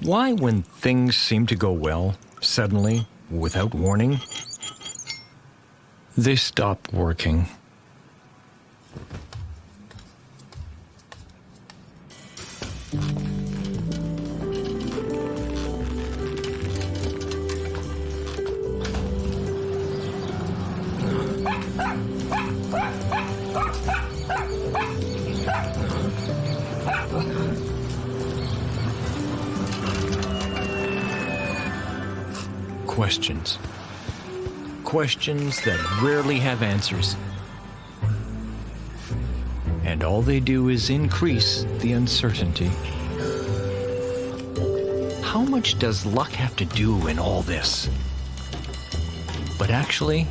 Why, when things seem to go well, suddenly, without warning, they stop working? Questions. Questions that rarely have answers. And all they do is increase the uncertainty. How much does luck have to do in all this? But actually,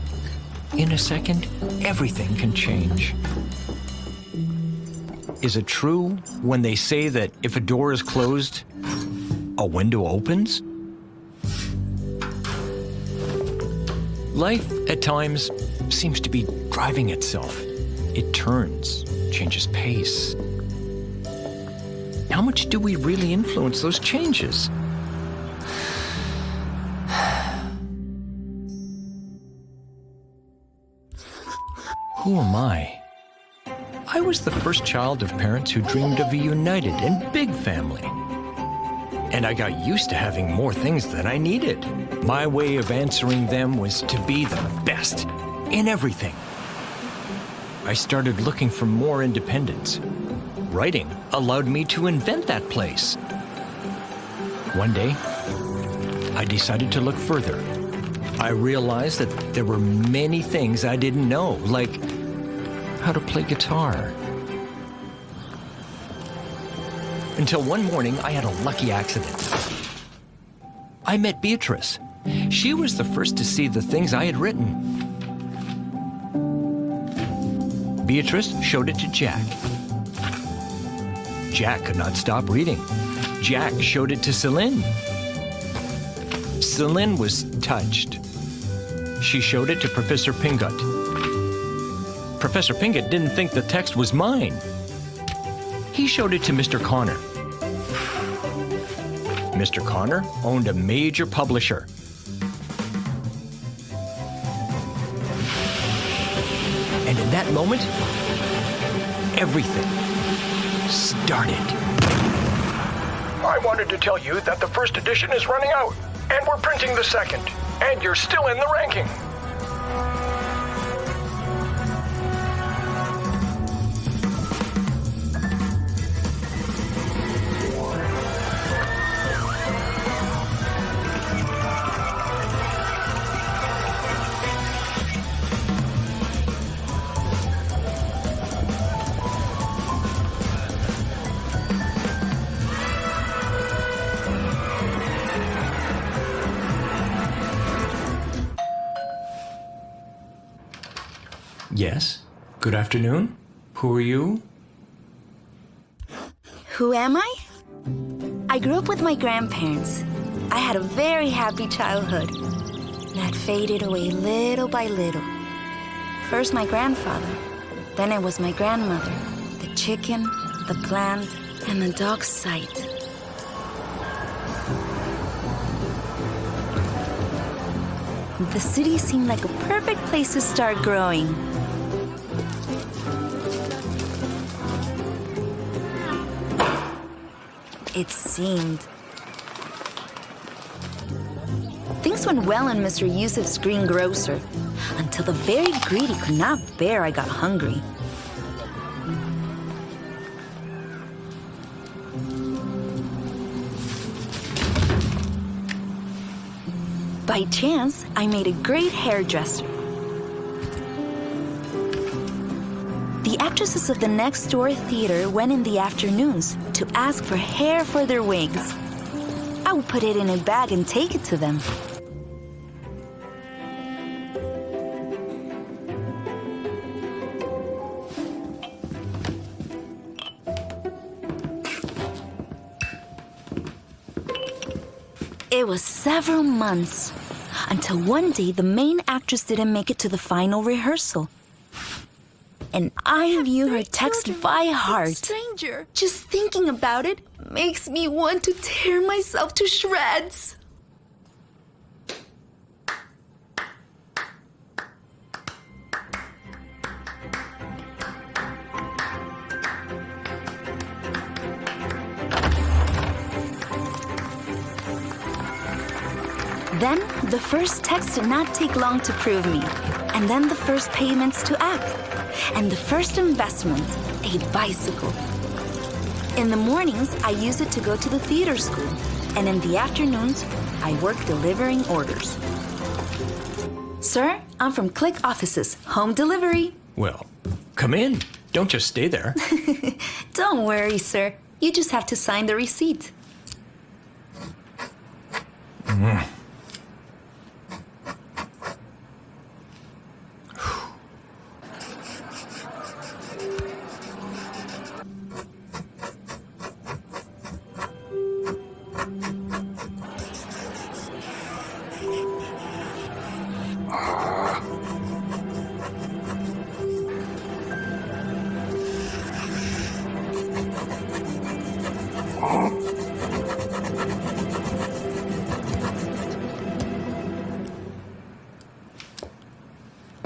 in a second, everything can change. Is it true when they say that if a door is closed, a window opens? Life, at times, seems to be driving itself. It turns, changes pace. How much do we really influence those changes? Who am I? I was the first child of parents who dreamed of a united and big family. And I got used to having more things than I needed. My way of answering them was to be the best in everything. I started looking for more independence. Writing allowed me to invent that place. One day, I decided to look further. I realized that there were many things I didn't know, like how to play guitar. Until one morning, I had a lucky accident. I met Beatrice. She was the first to see the things I had written. Beatrice showed it to Jack. Jack could not stop reading. Jack showed it to Celine. Celine was touched. She showed it to Professor Pingot. Professor Pingot didn't think the text was mine. He showed it to Mr. Connor. Mr. Connor owned a major publisher. And in that moment, everything started. I wanted to tell you that the first edition is running out, and we're printing the second, and you're still in the ranking. Yes? Good afternoon? Who are you? Who am I? I grew up with my grandparents. I had a very happy childhood that faded away little by little. First my grandfather, then it was my grandmother, the chicken, the plant, and the dog's sight. The city seemed like a perfect place to start growing. It seemed. Things went well in Mr. Yusuf's greengrocer, until the very greedy could not bear I got hungry. By chance, I made a great hairdresser. The actresses of the next door theater went in the afternoons to ask for hair for their wigs. I would put it in a bag and take it to them. It was several months, until one day the main actress didn't make it to the final rehearsal. and I knew her text by heart. Stranger. Just thinking about it makes me want to tear myself to shreds. Then, the first text did not take long to prove me. And then the first payments to act. And the first investment, a bicycle. In the mornings, I use it to go to the theater school. And in the afternoons, I work delivering orders. Sir, I'm from Click Offices, home delivery. Well, come in. Don't just stay there. Don't worry, sir. You just have to sign the receipt.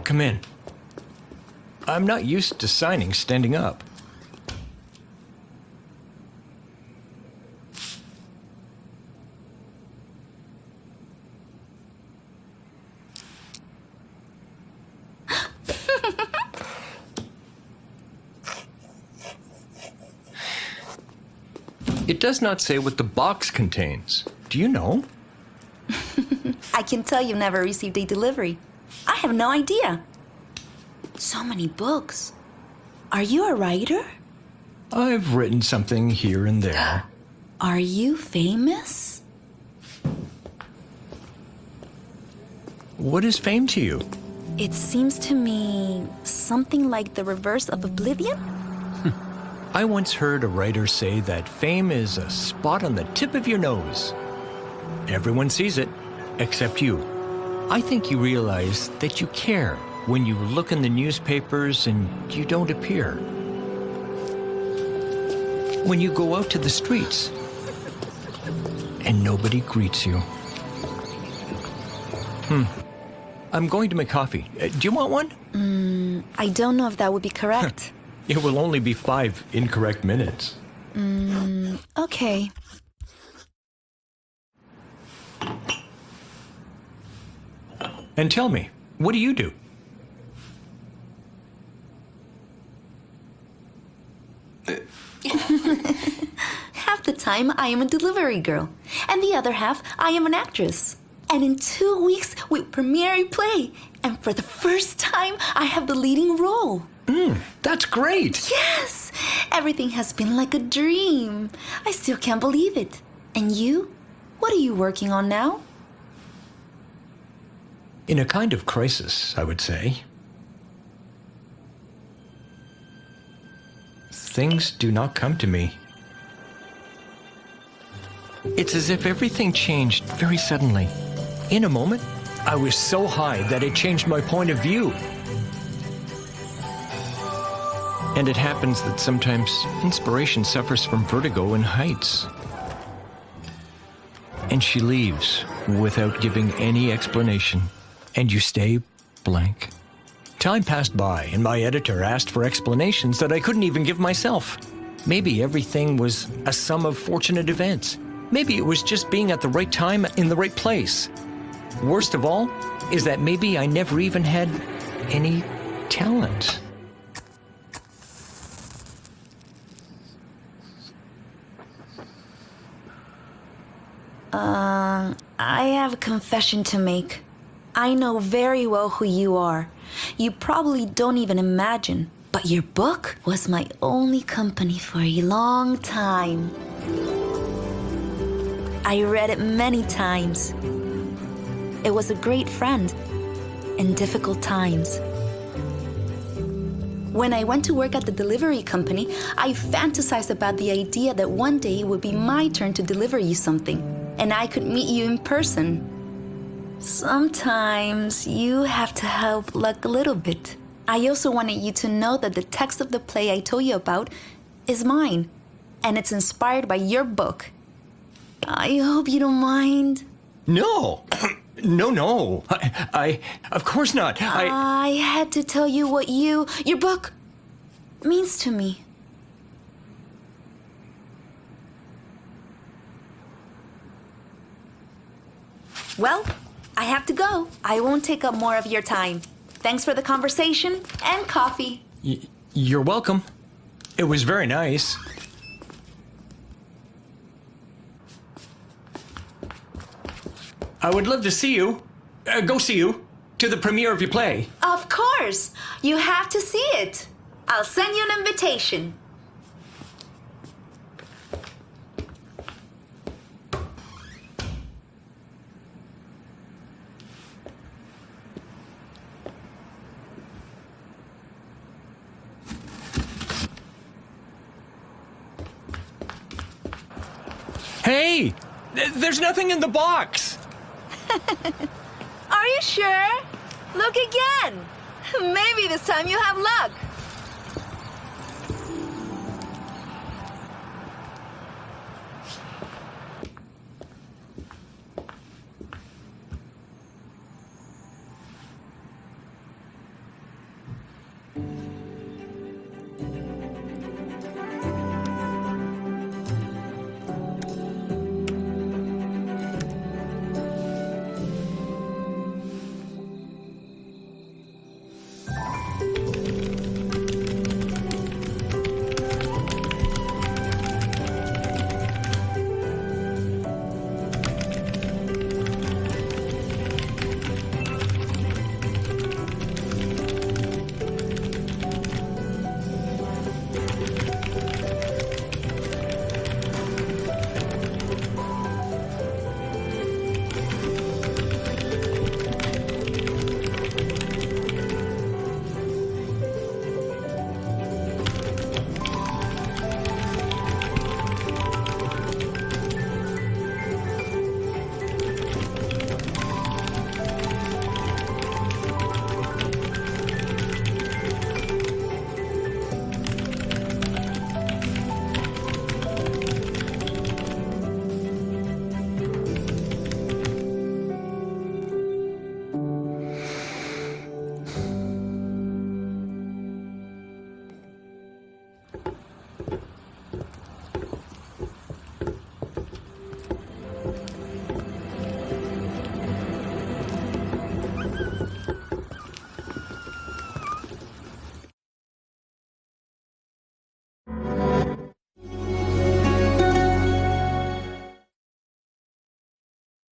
Come in. I'm not used to signing standing up. It does not say what the box contains. Do you know? I can tell you've never received a delivery. I have no idea. So many books. Are you a writer? I've written something here and there. Are you famous? What is fame to you? It seems to me something like the reverse of oblivion. I once heard a writer say that fame is a spot on the tip of your nose. Everyone sees it, except you. I think you realize that you care when you look in the newspapers and you don't appear. When you go out to the streets and nobody greets you. I'm going to make coffee. Do you want one? I don't know if that would be correct. It will only be 5 incorrect minutes. Okay. And tell me, what do you do? Half the time, I am a delivery girl. And the other half, I am an actress. And in 2 weeks, we premiere a play. And for the first time, I have the leading role. That's great! Yes! Everything has been like a dream. I still can't believe it. And you? What are you working on now? In a kind of crisis, I would say. Things do not come to me. It's as if everything changed very suddenly. In a moment, I was so high that it changed my point of view. And it happens that sometimes inspiration suffers from vertigo in heights. And she leaves without giving any explanation. And you stay blank. Time passed by, and my editor asked for explanations that I couldn't even give myself. Maybe everything was a sum of fortunate events. Maybe it was just being at the right time in the right place. Worst of all is that maybe I never even had any talent. I have a confession to make. I know very well who you are. You probably don't even imagine, but your book was my only company for a long time. I read it many times. It was a great friend in difficult times. When I went to work at the delivery company, I fantasized about the idea that one day it would be my turn to deliver you something, and I could meet you in person. Sometimes you have to help luck a little bit. I also wanted you to know that the text of the play I told you about is mine, and it's inspired by your book. I hope you don't mind. No. No. I of course not. I had to tell you what your book means to me. Well, I have to go. I won't take up more of your time. Thanks for the conversation and coffee. You're welcome. It was very nice. I would love to see you. Go see you. To the premiere of your play. Of course. You have to see it. I'll send you an invitation. Hey! There's nothing in the box! Are you sure? Look again. Maybe this time you have luck.